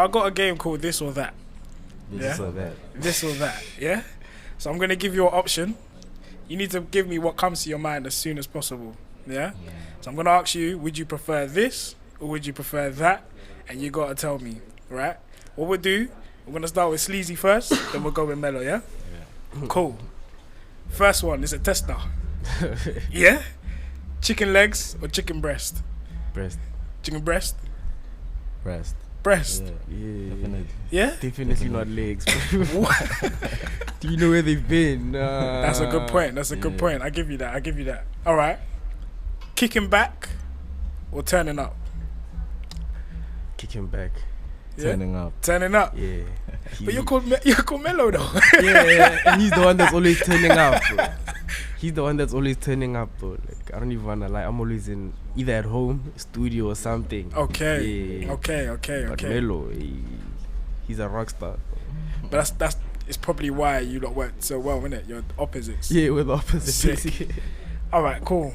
I got a game called This or That. This or that. This or that, yeah? So I'm going to give you an option. You need to give me what comes to your mind as soon as possible, yeah? So I'm going to ask you, would you prefer this or would you prefer that? And you got to tell me, right? What we'll do, we're going to start with Sleazy first, then we'll go with Mellow, yeah? Cool. First one is a tester. Yeah? Chicken legs or chicken breast? Breast. Chicken breast? Breast. Breast? Yeah. Definitely. Yeah? Definitely not legs. Do you know where they've been? That's a good point. That's a good point. I give you that. All right. Kicking back or turning up? Kicking back. Yeah? Turning up. Yeah. But you're called Mellow though. Yeah. And he's the one that's always turning up, bro. He's the one that's always turning up, bro. Like, I don't even wanna lie. I'm always in either at home, studio, or something. Okay. Yeah. Okay. But Mellow, he's a rock star. But that's it's probably why you lot work so well, innit? You're opposites. Yeah, we're the opposite. Sick. All right, cool.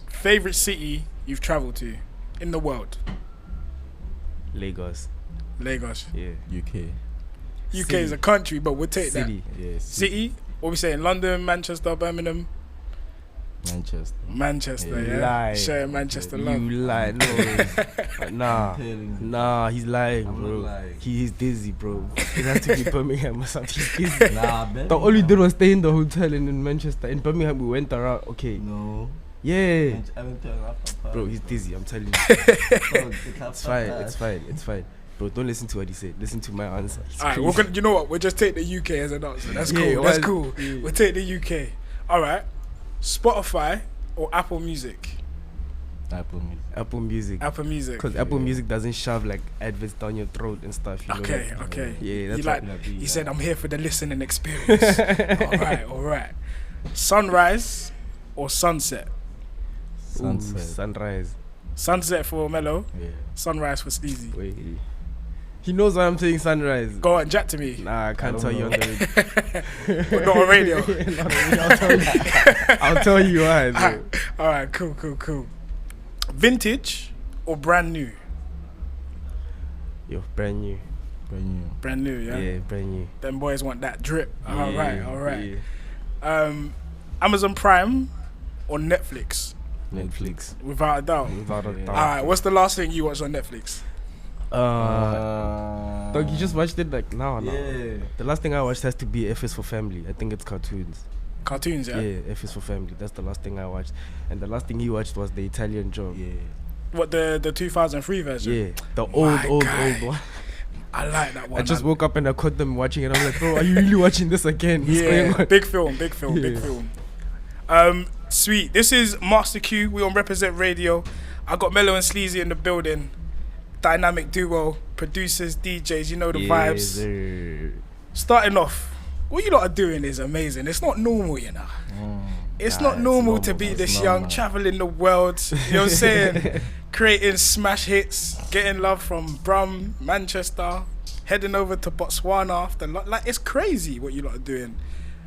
Favorite city you've traveled to in the world? Lagos. Yeah. UK. Is a country, but we'll take City. that. Yes. City? What we saying? London, Manchester, Birmingham? Manchester, You yeah. lie. Share Manchester love. You lie, no. Nah, he's lying, I'm bro. not lying. He's dizzy, bro. It has to be Birmingham or something. He's dizzy. Birmingham. All we did was stay in the hotel in Manchester. In Birmingham, we went around. Okay. No. Yeah. I went to Africa. Bro, he's dizzy. I'm telling you. It's It's fine. Bro, don't listen to what he said. Listen to my answer. Alright, you know what? We'll just take the UK as an answer. That's cool. Yeah, That's well, cool. yeah. We'll take the UK. Alright. Spotify or Apple Music? Apple Music. Apple Music. Because Apple Music doesn't shove like adverts down your throat and stuff. You know that? Okay. Yeah, that's He said, I'm here for the listening experience. Alright. Sunrise or sunset? Sunrise. Sunset for Mellow, Yeah. sunrise for Sleazy. Wait. He knows why I'm saying sunrise. Go on, chat to me. Nah, I can't tell you on the radio. But not on radio. I'll tell you why. Bro. Alright, cool. Vintage or brand new? Yo, brand new. Brand new, yeah? Yeah, brand new. Them boys want that drip. Alright. Yeah. Amazon Prime or Netflix? Netflix. Without a doubt. Without a doubt. Alright, what's the last thing you watched on Netflix? Dog, you just watched it like now. Yeah. The last thing I watched has to be F is for Family. I think it's cartoons. Cartoons, yeah? Yeah, F is for Family. That's the last thing I watched. And the last thing he watched was the Italian Job. Yeah. What, the 2003 version? Yeah, the old one. I like that one. I just woke up and I caught them watching it. I'm like, bro, are you really watching this again? What's going on? Big film. Sweet. This is Mastaque. We on Reprezent Radio. I got Mellow and Sleazy in the building. Dynamic duo, producers, DJs. You know the vibes. Sir. Starting off, what you lot are doing is amazing. It's not normal, you know. It's not normal to be this young, traveling the world. You know what I'm saying? Creating smash hits, getting love from Brum, Manchester, heading over to Botswana after like it's crazy what you lot are doing.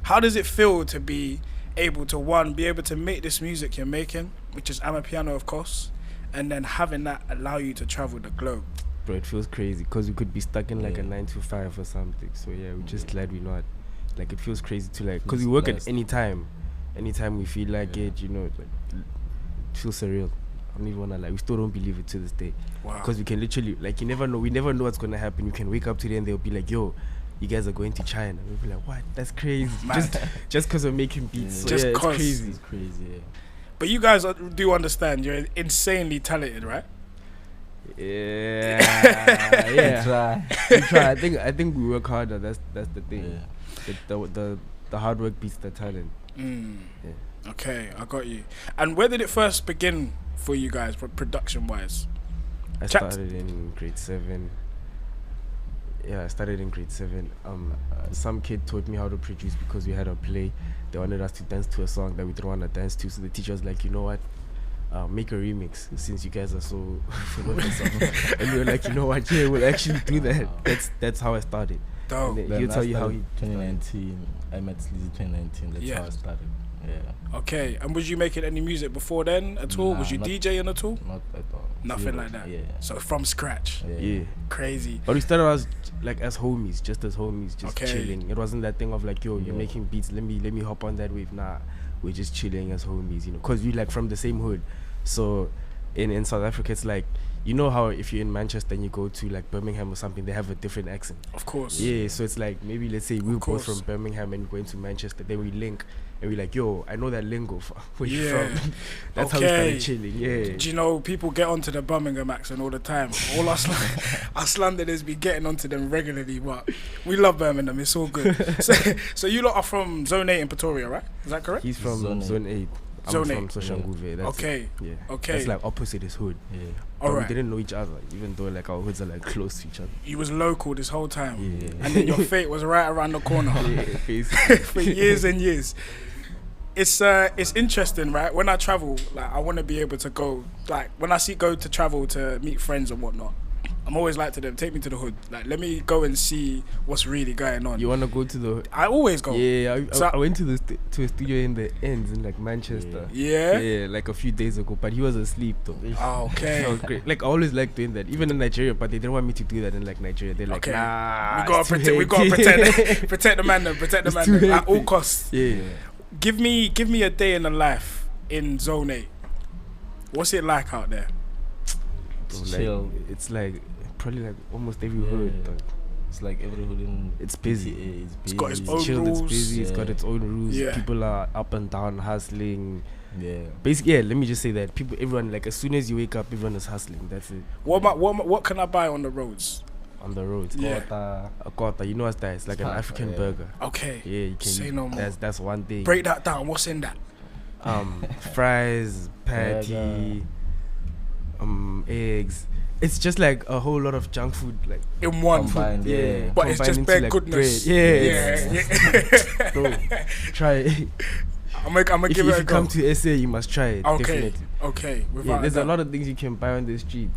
How does it feel to be able to be able to make this music you're making, which is Amapiano of course, and then having that allow you to travel the globe? Bro, it feels crazy because we could be stuck in like a 9 to 5 or something. So yeah, we're just glad we're not. Like it feels crazy to like, because we work at any time we feel like it, you know, like, it feels surreal. I don't even wanna like, we still don't believe it to this day. Wow. Because we can literally, like, we never know what's gonna happen. You can wake up today and they'll be like, yo, you guys are going to China. We'll be like, what? That's crazy. Just because we're making beats. Yeah. So, Just it's crazy. It's crazy, yeah. But you guys do understand you're insanely talented, right? Yeah. We try. I think we work harder. That's the thing. Yeah. The hard work beats the talent. Yeah. Okay, I got you. And where did it first begin for you guys, production wise? I started in grade 7. Yeah, I started in grade 7. Some kid taught me how to produce because we had a play. They wanted us to dance to a song that we didn't want to dance to. So the teacher was like, you know what? Make a remix since you guys are so full of the song. And we were like, you know what? Yeah, we'll actually do that. That's how I started. Dope. He'll tell you how he 2019. I met Sleazy 2019. That's how I started. Yeah. Okay, and was you making any music before then at all? Nah, Was you not- DJing at all? Not at all. Nothing Zero. like that. Yeah. So from scratch. Yeah. Crazy. But we started as like as homies, just Okay. chilling. It wasn't that thing of like, yo, you're Yeah. making beats. Let me hop on that wave. Nah, we're just chilling as homies, cause we like from the same hood. So in South Africa, it's like, you know how if you're in Manchester and you go to like Birmingham or something, they have a different accent. Of course. Yeah, so it's like maybe let's say we're both course. from Birmingham and going to Manchester, then we link and we're like, yo, I know that lingo. Where you Yeah. from? That's how we Okay. started chilling. Yeah. Do you know people get onto the Birmingham accent all the time? All us us Londoners be getting onto them regularly, but we love Birmingham. It's all good. So you lot are from Zone 8 in Pretoria, right? Is that correct? He's from Zone Zone 8. I'm Zone from 8. Soshanguve. That's Okay. it. Yeah. Okay. That's like opposite his hood. Yeah. But Alright. we didn't know each other, even though like our hoods are like close to each other. You was local this whole time. Yeah. And then your fate was right around the corner. Yeah, basically. For years and years. It's interesting, right? When I travel, like I want to be able to go, like when I go to travel to meet friends and whatnot, I'm always like to them, take me to the hood. Like let me go and see what's really going on. You wanna go to the? I always go. Yeah, So- I went to the to a studio in the ends in like Manchester. Yeah? Yeah, like a few days ago, but he was asleep though. Oh, okay. That was great. Like I always like doing that, even in Nigeria. But they didn't want me to do that in like Nigeria. They're like, Okay. nah, We gotta it's too protect. We gotta hectic." protect. Protect the man. Then protect the It's man too then, at all hectic. costs. Yeah. Give me a day in the life in Zone 8. What's it like out there? Bro, It's like, chill. it's like probably like almost every Yeah. hood. Dog. It's like every hood in It's busy. PTA is It's got its busy. own It's chilled, it's rules. busy, it's got Yeah. its own rules. Yeah. People are up and down hustling. Yeah. Basically, yeah, let me just say that everyone, like as soon as you wake up, everyone is hustling. That's it. What can I buy on the roads? On the roads. Yeah. A quarter, you know what's that? It's like an Quarter, African yeah. burger. Okay. Yeah, you can. Say no more. That's one thing. Break that down. What's in that? Fries, patty, eggs. It's just like a whole lot of junk food, like In one food. Combined, yeah. But it's combined just into, bare like, goodness. bread. Yeah. bro, try it. I'm gonna if give you it a go. come to SA, you must try it. Okay. Definitely. Okay. Yeah, Without there's a doubt. lot of things you can buy on the street.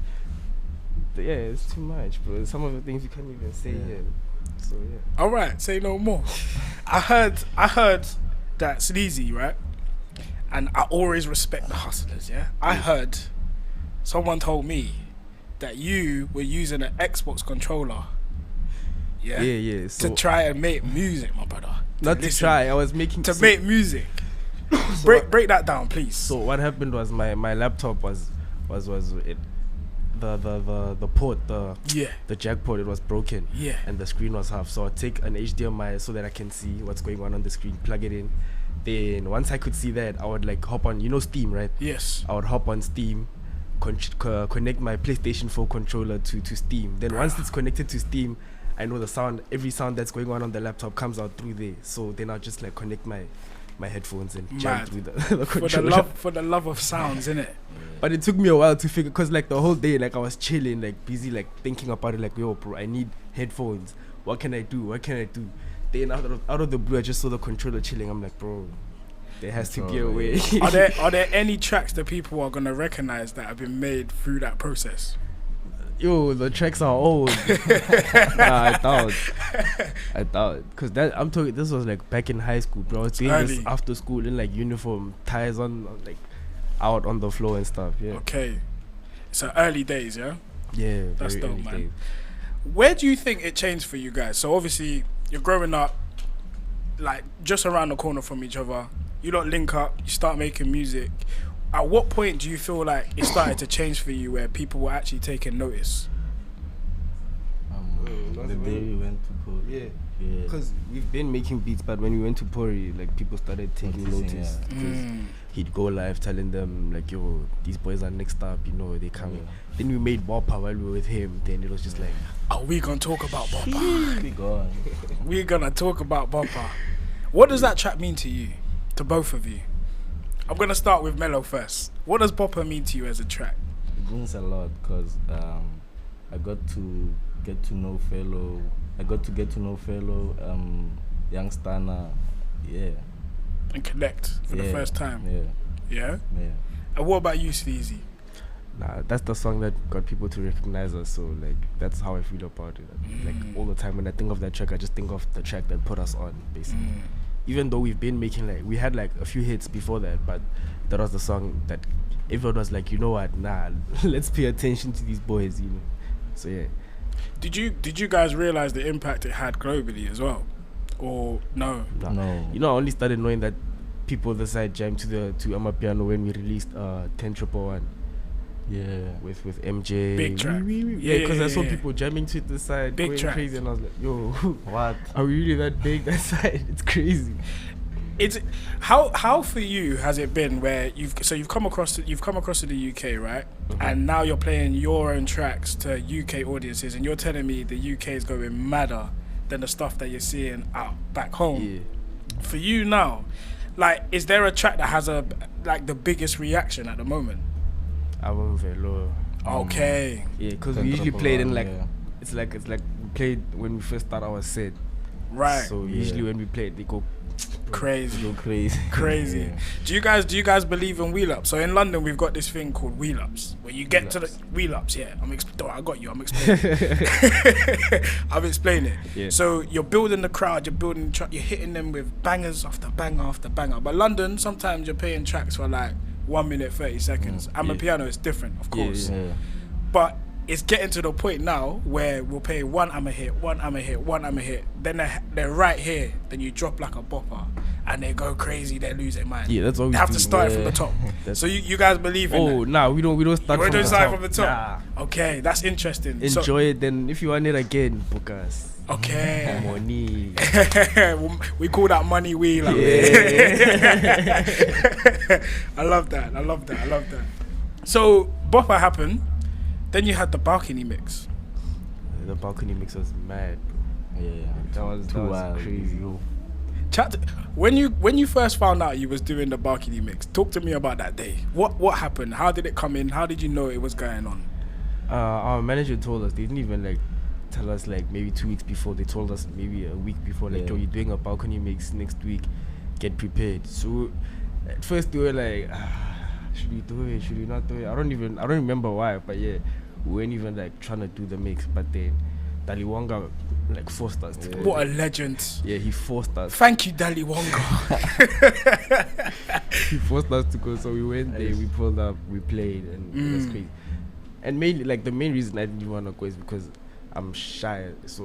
But yeah, it's too much, bro. Some of the things you can't even say Yeah. here. So yeah. All right. Say no more. I heard that Sleazy, right? And I always respect the hustlers. Yeah. I heard someone told me that you were using an Xbox controller. Yeah. Yeah. So To try and make music, my brother. not to listen, try, I was making To so- make music. so break that down, please. So what happened was my laptop was it the port yeah. the jack port, it was broken. Yeah. And the screen was half, so I take an HDMI so that I can see what's going on the screen, plug it in. Then once I could see that, I would like hop on, Steam, right? Yes. I would hop on Steam, connect my PlayStation 4 controller to Steam. Then once it's connected to Steam, I know every sound that's going on the laptop comes out through there. So then I'll just like connect my headphones and jam Mad. through the For controller. the love of sounds, innit? But it took me a while to figure, cause like the whole day, like I was chilling, like busy, like thinking about it, like yo, bro, I need headphones. What can I do? Then out of the blue, I just saw the controller chilling. I'm like, bro, there has to be a way. Are there any tracks that people are gonna recognize that have been made through that process? Yo, the tracks are old. Nah, I doubt, cause I'm talking. This was like back in high school, bro. I was doing this Early. after school in like uniform, ties on, like out on the floor and stuff. Yeah, Okay. So early days, yeah? yeah, That's very dope, early man. days. Where do you think it changed for you guys? So obviously you're growing up like just around the corner from each other. You don't link up, you start making music. At what point do you feel like it started to change for you where people were actually taking notice? The day we went to Port. Yeah. Yeah. Because we've been making beats, but when we went to Pori, like people started taking Noticing, notice. yeah. Because he'd go live telling them like, yo, these boys are next up, they coming. Yeah. Then we made Boppa while we were with him. Then it was just like, Are we gonna talk about Boppa? Be gone. We're gonna talk about Boppa. What does that track mean to you? To both of you? I'm gonna start with Mellow first. What does Boppa mean to you as a track? It means a lot because I got to get to know fellow youngster. Yeah. And connect for the Yeah. first time. Yeah. Yeah? Yeah. And what about you, Sleazy? nah, that's the song that got people to recognize us. So like, that's how I feel about it. Like all the time when I think of that track, I just think of the track that put us on, basically. even though we've been making like, we had like a few hits before that, but that was the song that everyone was like, you know what, nah, let's pay attention to these boys, you know. So yeah. Did you guys realize the impact it had globally as well, or no? No. You know, I only started knowing that people on the side jammed to Amapiano when we released 10-111. Yeah. With MJ. Big track. Yeah, because I saw yeah. people jamming to the side, Big going track. crazy, and I was like, yo, What? are we really that big that side? It's crazy. It's how for you has it been where you've come across to the UK, right? Mm-hmm. And now you're playing your own tracks to UK audiences, and you're telling me the UK is going madder than the stuff that you're seeing out back home. Yeah. For you now, like, is there a track that has the biggest reaction at the moment? I went very low. Okay. Yeah, because we usually played in like, Yeah. it's like we played when we first start our set. Right. So usually when we play, they go Crazy. Go crazy. Crazy. Yeah. Do you guys believe in wheel ups? So in London we've got this thing called wheel ups, where you get to the wheel ups. Yeah, I got you. I'm explaining. I'm explaining. Yeah. So you're building the crowd. You're hitting them with bangers after banger after banger. But London, sometimes you're playing tracks for like 1 minute 30 seconds. And yeah. piano is different, of course. Yeah. But it's getting to the point now where we'll play one I'ma hit. Then they're right here. Then you drop like a bopper, and they go crazy. They lose their mind. Yeah, that's what we They have do. to start it from Yeah. the top. That's- So you guys believe in Oh, that? nah, we don't start We from don't the start top. from the top. Okay, that's interesting. Enjoy it, then if you want it again, book us. Okay. Money. We call that money wheel. Yeah. I love that. So bopper happened. Then you had the balcony mix. The balcony mix was mad, bro. Yeah. That was Too wild. crazy. When you first found out you was doing the balcony mix, talk to me about that day. What happened? How did it come in? How did you know it was going on? Our manager told us. They didn't even like tell us like maybe 2 weeks before. They told us maybe a week before, like, Yeah. yo, you're doing a balcony mix next week. Get prepared. So at first they were like, should we do it? Should we not do it? I don't remember why, but yeah, we weren't even like trying to do the mix. But then Dali Wonga like forced us to go. What a legend. Yeah, he forced us. Thank you, Dali Wonga. He forced us to go, so we went there, we pulled up, we played, and it was crazy. And mainly, like, the main reason I didn't want to go is because I'm shy. So,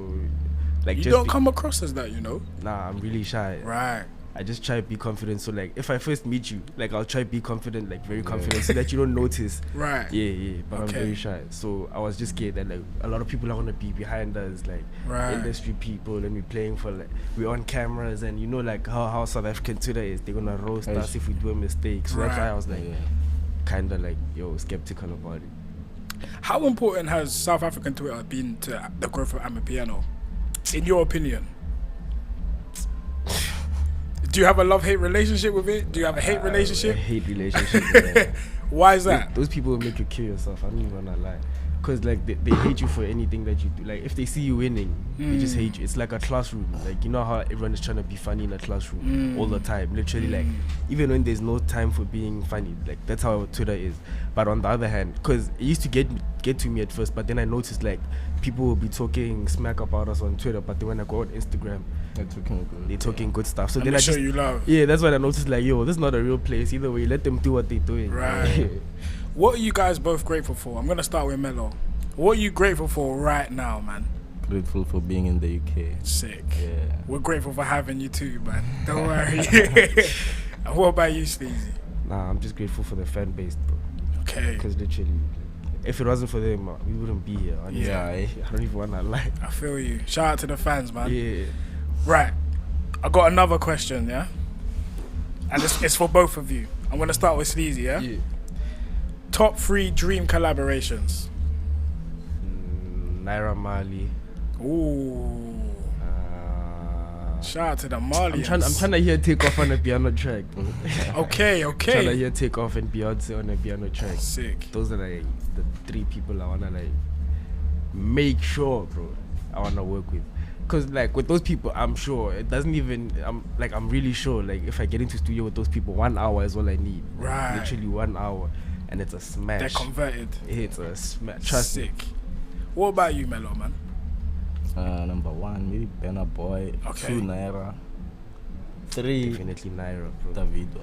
like, You just don't come across as that, you know? Nah, I'm really shy. Right. I just try to be confident. So, like, if I first meet you, like, I'll try to be confident, like, very confident, so that you don't notice. Right. Yeah, but Okay. I'm very shy. So I was just scared that like a lot of people are gonna be behind us, like Right. industry people, and we're playing for like we're on cameras, and you know like how South African Twitter is, they're gonna roast Yes. us if we do a mistake. So that's why I was like Yeah. kinda like skeptical about it. How important has South African Twitter been to the growth of Amapiano, in your opinion? Do you have a love-hate relationship with it? Do you have a hate A relationship? hate relationship. Yeah. Why is that? Those people will make you kill yourself. I don't even wanna lie. Cause like they hate you for anything that you do. Like if they see you winning, they just hate you. It's like a classroom. Like you know how everyone is trying to be funny in a classroom all the time. Literally, like even when there's no time for being funny, like that's how Twitter is. But on the other hand, cause it used to get to me at first, but then I noticed like people will be talking smack about us on Twitter, but then when I go on Instagram, they're talking good stuff. So I'm then I sure just you love. yeah, that's when I noticed like yo, this is not a real place. Either way, let them do what they're doing. Right. What are you guys both grateful for? I'm gonna start with Mellow. What are you grateful for right now, man? Grateful for being in the UK. Sick. Yeah. We're grateful for having you too, man. Don't worry. And what about you, Sleazy? Nah, I'm just grateful for the fan base, bro. Okay. Because literally, if it wasn't for them, we wouldn't be here. Honestly. Yeah. I don't even wanna lie. I feel you. Shout out to the fans, man. Yeah. Right. I got another question, yeah? And it's for both of you. I'm gonna start with Sleazy, yeah? Top 3 dream collaborations. Naira Marley. Ooh. Shout out to the Malians. I'm trying to hear Take Off on a piano track, bro. Okay. Trying to hear Take Off and Beyonce on a piano track. Sick. Those are like the 3 people I wanna like make sure, bro, I wanna work with. Cause like with those people, I'm sure it doesn't even. I'm really sure. Like if I get into studio with those people, 1 hour is all I need. Right. Literally 1 hour, and it's a smash. They're converted. It's a smash. Trust me. Sick. What about you, Mellow, man? Number 1, maybe Benna Boy. Okay. 2, Naira. 3, Definitely Naira, bro. Davido.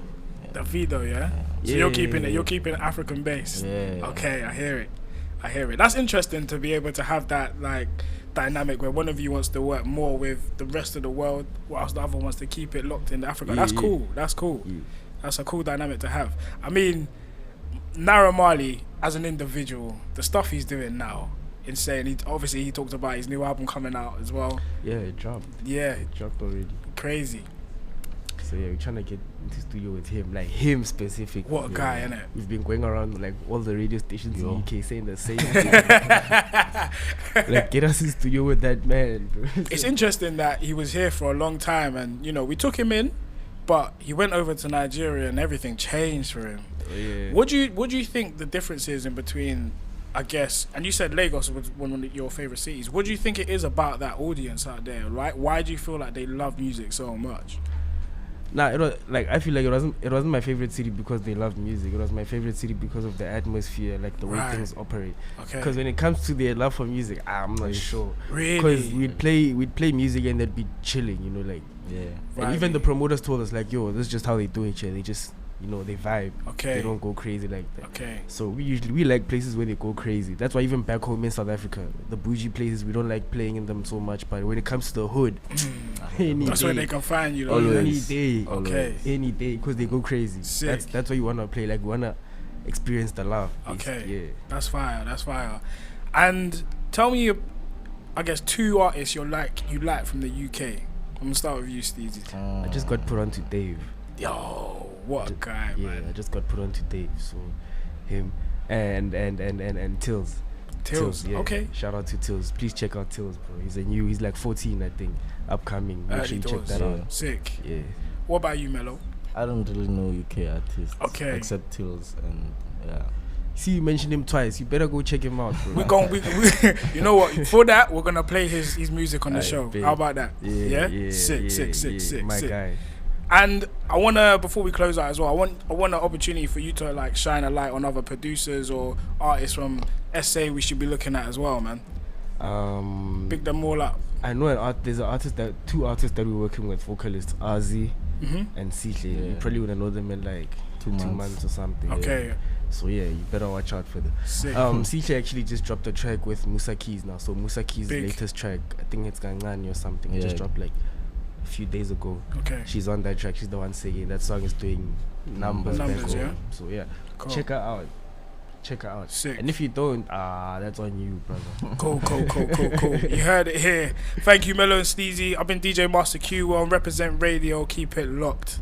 Davido, yeah? So you're keeping it African based. Yeah. Okay, I hear it. That's interesting to be able to have that like dynamic where one of you wants to work more with the rest of the world whilst the other wants to keep it locked in Africa. That's cool. Yeah. That's a cool dynamic to have. I mean, Naira Marley as an individual, the stuff he's doing now, insane. He talked about his new album coming out as well. Yeah, it dropped. Yeah, It dropped already. crazy. So yeah, we're trying to get into studio with him, like him specific. What a guy, innit? We've been going around like all the radio stations in UK saying the same thing. Like, get us in studio with that man, bro. It's interesting that he was here for a long time, and you know we took him in, but he went over to Nigeria and everything changed for him. Yeah. What do you think the difference is in between? I guess, and you said Lagos was one of your favorite cities. What do you think it is about that audience out there, right? Why do you feel like they love music so much? Nah, it was like I feel like it wasn't my favorite city because they loved music. It was my favorite city because of the atmosphere, like the way things operate. Okay. Because when it comes to their love for music, I'm not sure. Really? Because we'd play music and they'd be chilling, you know, like and even the promoters told us like, yo, this is just how they do it here. They just, you know, they vibe. Okay. They don't go crazy like that. Okay. So we like places where they go crazy. That's why even back home in South Africa, the bougie places, we don't like playing in them so much. But when it comes to the hood, that's where they can find you. Any day. Okay. Any day, because they go crazy. Sick. That's why you wanna play. Like, we wanna experience the love. Okay. Yeah. That's fire. And tell me, I guess 2 artists you like from the UK. I'm gonna start with you, Sleazy. I just got put on to Dave. Yo, what a guy, man. I just got put on to Dave. So him and Tills. Tills, yeah. okay. Shout out to Tills. Please check out Tills, bro. He's like 14, I think. Upcoming. Make sure you check that out. Sick. Yeah. What about you, Mellow? I don't really know UK artists. Okay. Except Tills and See, you mentioned him twice. You better go check him out, bro. We you know what? For that, we're gonna play his music on the show. bet. How about that? Yeah. Sick. My guy. And I wanna, before we close out as well, I want an opportunity for you to like shine a light on other producers or artists from SA we should be looking at as well, man. Pick them all up. I know there's two artists that we're working with, vocalists Azi and Sihle. You probably wouldn't know them in like 2 months or something. Okay. Yeah. So yeah, you better watch out for them. Sick. Sihle actually just dropped a track with Musa Keys now. So Musa Keys' Big. latest track, I think it's Gangani or something. It Yeah. just dropped like a few days ago. Okay. She's on that track. She's the one singing. That song is doing numbers back Numbers, home. yeah. So yeah, Cool. check her out. Sick. And if you don't, that's on you, brother. Cool. You heard it here. Thank you, Mellow and Sleazy. I've been DJ Mastaque. We're on Reprezent Radio. Keep it locked.